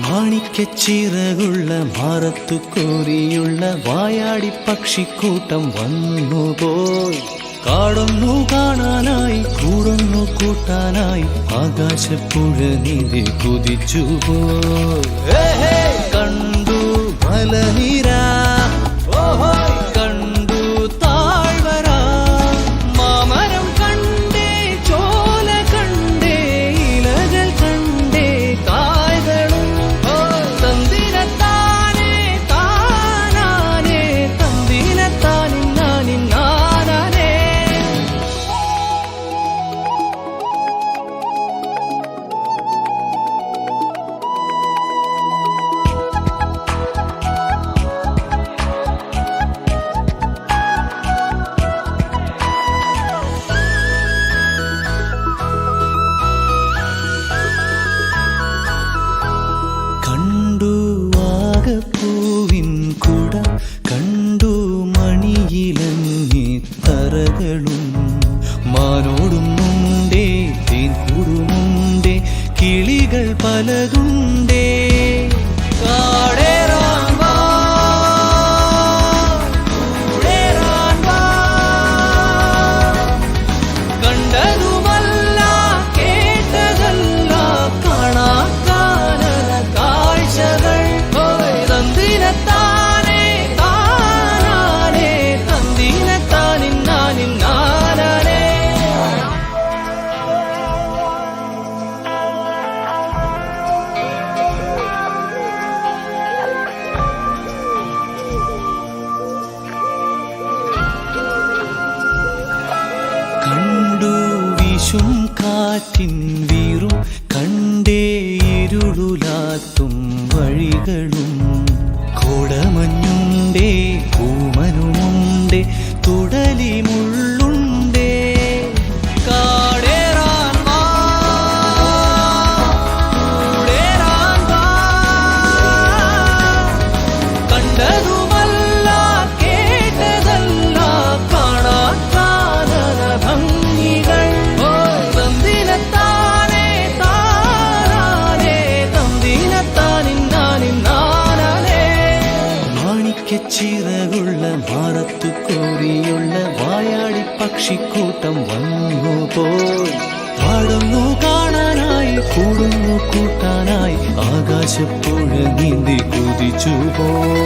മാണിക്യച്ചിറകുള്ള മാറത്തു കോരിയുള്ള വായാടി പക്ഷിക്കൂട്ടം വന്നുപോയി. കാടൊന്നു കാണാനായി കൂടൊന്നു കൂട്ടാനായി ആകാശപ്പുഴ നീതി കുതിച്ചുപോയി. കണ്ടു മലനിര, കണ്ടു താഴ്വര, മാമരം കണ്ടേ, ചോല കണ്ടേ, ഇലകൾ കണ്ടേ, കായ്കളും തന്തിരത്താനേ താനാനേ, തന്തിരത്താനിന്നാനിന്നാനേ. കണ്ടു വാഗപ്പൂവിൻ കുട, കണ്ടു മണിയിലങ്ങി തറകളും, മാനോടുന്നുണ്ടേ തേൻകൂടുമുണ്ടേ, കിളികൾ പലതുണ്ടേ. കാടേറാൻ വാ, കൂടേറാൻ വാ, കണ്ടതുമല്ല കേട്ടതല്ല കാണാക്കാനല കാഴ്ചകൾ. തന്തിനത്താനേ താനാനേ, തന്തിനത്താനിന്നാനിന്നാനേ. കണ്ടു വീശും കാറ്റിൻ വീറും, കണ്ടേ ഇരുളുലാത്തും വഴികളും, കോടമഞ്ഞുണ്ടേ പൂമനുമുണ്ടേ, തുടലി മുള്ളുണ്ടേ. കാടേറാൻ വാ, കൂടേറാൻ വാ, കണ്ടതുമല്ല കേട്ടതല്ല കാണാക്കാനല ഭംഗികൾ. തന്തിനത്താനേ താനാനേ, തന്തിനത്താനിന്നാനിന്നാനേ. മാണിക്യച്ചിറകുള്ള മാറത്തു കോരിയുള്ള വായാടി പക്ഷിക്കൂട്ടം വന്നുപോയി. പാടുന്നു കാണാനായി കൂടുന്നു കൂട്ടാനായി ആകാശപ്പുഴ നീന്തി കുതിച്ചുപോയി.